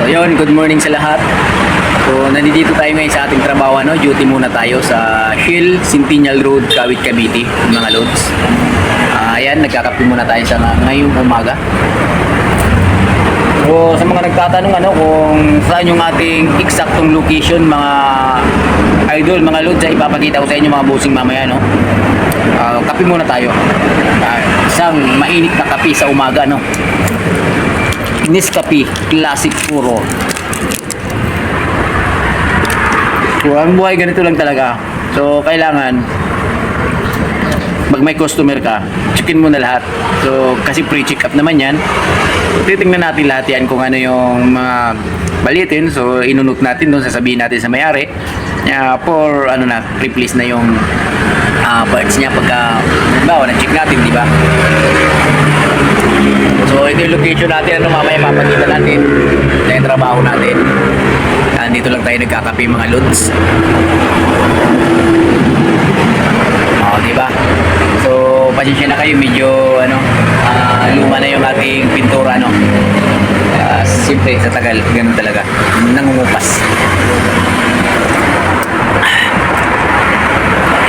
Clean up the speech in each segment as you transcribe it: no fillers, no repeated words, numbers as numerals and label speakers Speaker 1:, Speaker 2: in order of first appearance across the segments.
Speaker 1: Yun, good morning sa lahat. So, nandito tayo ngayon sa ating trabaho, no? Duty muna tayo sa Shell Centennial Road, Kawit, Cavite, mga loads. Ayan, nagkakape muna tayo sa ngayong umaga. So, sa mga nagtatanong kung saan yung ating eksaktong location, mga idol, mga loads, ay ipapakita ko sa inyo mga bossing mamaya, no? Kape muna tayo. Isang mainit na kape sa umaga, no? Nescafe Classic Puro. So, ang buhay ganito lang talaga. So, kailangan pag may customer ka, checkin mo na lahat. So, kasi pre-check up naman yan. Titingnan natin lahat yan kung ano yung mga balitin. So, inunot natin doon, sasabihin natin sa may-ari. For replace na yung parts niya pagka na-check natin, di ba? So, ito yung location natin. Mamaya papakita natin na yung trabaho natin. Dito lang tayo nagkakape mga loads. Diba? So, pasensya na kayo. Medyo, luma na yung ating pintura, Siyempre, sa tagal, ganun talaga. Nangungupas.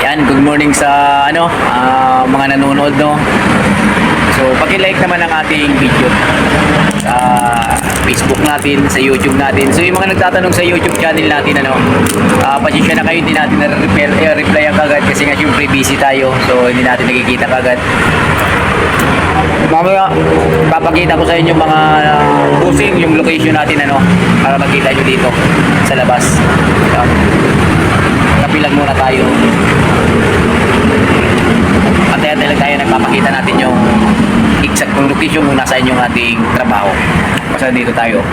Speaker 1: Ayan, good morning sa, mga nanonood, So, paki-like naman ang ating video sa Facebook natin, sa YouTube natin. So, yung mga nagtatanong sa YouTube channel natin, pasensya na kayo, hindi natin na-reply agad kasi nga syempre busy tayo. So, hindi natin nakikita agad. Mamaya, papakita ko sa inyo mga busing, yung location natin, para makita nyo dito sa labas. So, kapilag muna tayo. Antay-antay lang tayo, nagpapakita natin yung exact location kung nasa inyong ating trabaho. Basta dito tayo.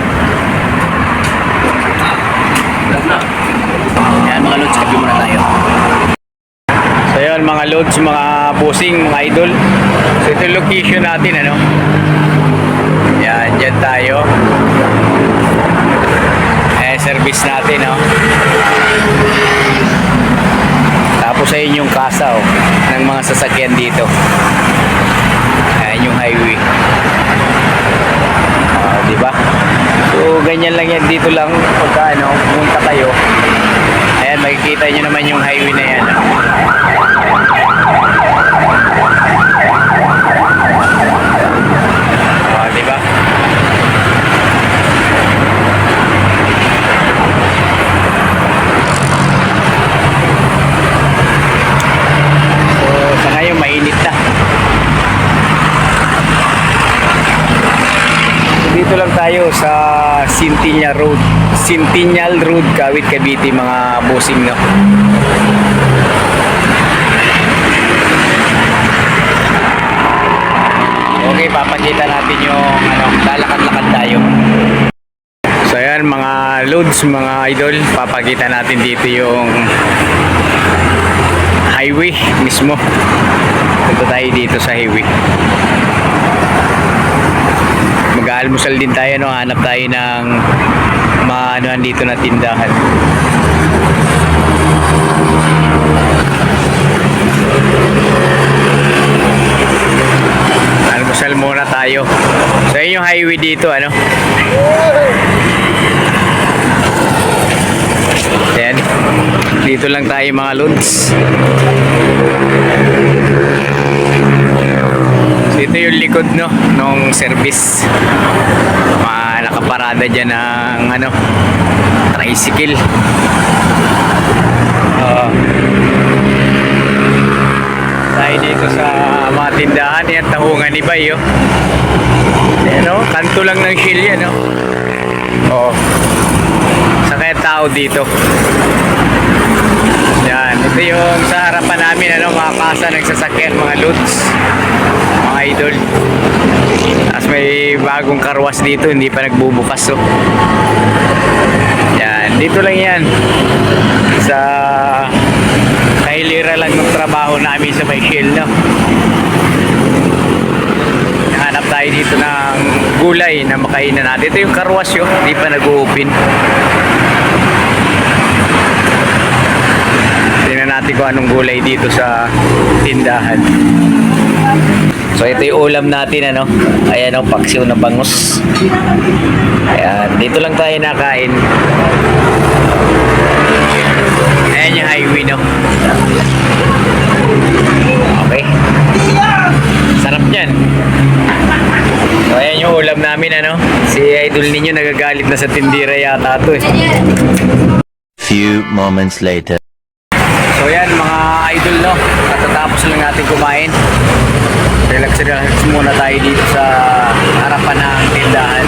Speaker 1: Ayan mga loads, kapi muna tayo. So yun mga loads, mga bossing, mga idol. So ito yung location natin, Ayan, dyan tayo. Service natin, Tapos ayun yung kasa, ng mga sasakyan dito. Ayan yung highway. Diba? So, ganyan lang yan. Dito lang, pagka pumunta kayo. Ayan, makikita nyo naman yung highway na yan. Diba? So, sa ngayon, mainit na. Dito lang tayo sa Centennial Road, Kawit, Cavite, mga bossing, Okay, papakita natin yung lalakad-lakad tayo. So ayan mga loads, mga idol, papakita natin dito yung highway mismo. Punta tayo dito sa highway. Mag-aalmusal din tayo, hanap tayo ng mga dito na tindahan. Almusal muna tayo. So yun yung highway dito, Ayan. Dito lang tayo mga loads. So ito yung likod nung service. Nakaparada dyan ng tricycle. Tayo dito sa mga tindahan. Yan, Tahungan ni Bay, kanto lang ng Shell yan, sa kaya tao dito. Yan, ito yung sa harapan namin, mga kasa ng sasakyan, mga loads, mga idol. Tapos may bagong karwas dito, hindi pa nagbubukas, Yan, dito lang yan. Sa kahilira lang ng trabaho namin sa may Shell, Hanap tayo dito ng gulay na makainan natin. Ito yung karwas, hindi pa nag-open. Tingnan natin kung anong gulay dito sa tindahan. So ito yung ulam natin, Ayan, paksiw na bangus. Ayan, Dito lang tayo nakain. Ayan yung highway, no? Okay. Sarap niyan. So, ayan yung ulam namin, ano? Si Idol ninyo nagagalit na sa tindira yata ito, eh.
Speaker 2: Few moments later.
Speaker 1: So yan mga idol, no, katatapos lang natin kumain. Relax muna tayo dito sa harapan ng tindahan.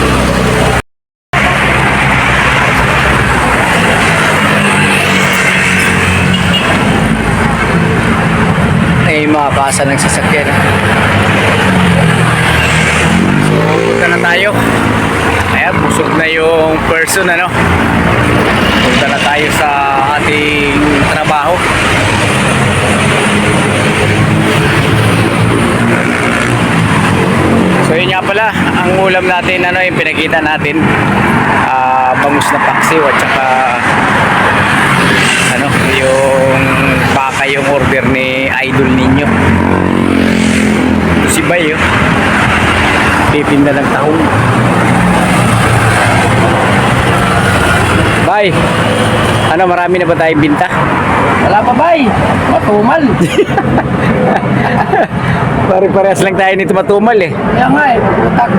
Speaker 1: Ay mga kasa ng sasakyan. So punta na tayo. Ayan, busog na yung person, ano. Punta na tayo sa ating trabaho. So yun nga pala, ang ulam natin, ano, yung pinakita natin, bangus na paksiw at saka ano, yung baka yung order ni Idol ninyo. Ito si Bay, oh. Titinda ng tahong. Bay, ano, marami na ba tayong binta?
Speaker 3: Wala pa bay, matumal.
Speaker 1: Pare-parehas lang tayo nito matumal, eh.
Speaker 3: Kaya nga eh, putak.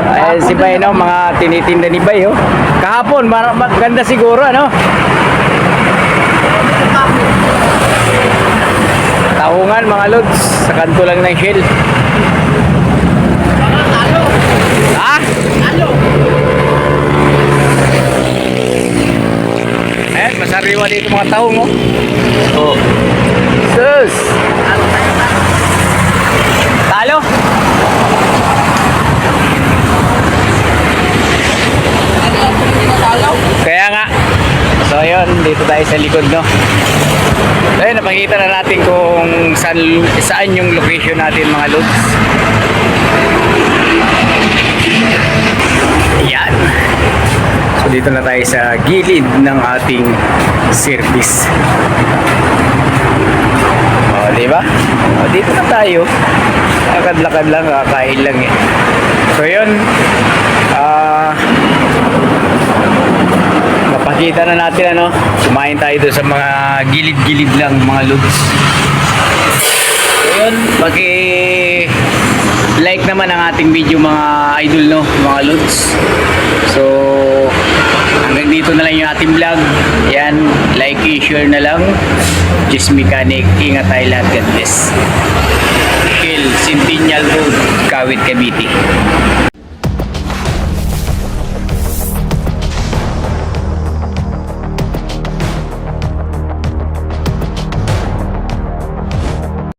Speaker 1: Ay, si Bay, no, mga tinitinda ni Bay, oh. Kahapon, maganda siguro, ano? Tahungan, mga lods, sa kanto lang ng Shell.
Speaker 3: Talo,
Speaker 1: Ha?
Speaker 3: talo.
Speaker 1: Eh, masariwa dito mga tahong, oh. Oh. Sus! Talo?
Speaker 3: Talo.
Speaker 1: Kaya nga. So yun, dito tayo sa likod, no. So yun, napakita na natin kung saan yung location natin, mga lods. Ayan. So dito na tayo sa gilid ng ating service. O, diba? O, dito na tayo. Lakad-lakad lang, kakain lang, eh. So yun, napakita na natin, ano, kumain tayo doon sa mga gilid-gilid lang, mga lods. So yun, like naman ang ating video, mga idol, no, mga lods. So hanggang dito na lang yung ating vlog. Yan, like, share na lang. Just Mechanic, ingat tayo lahat, God bless. Centennial Road, Kawit, Cavite.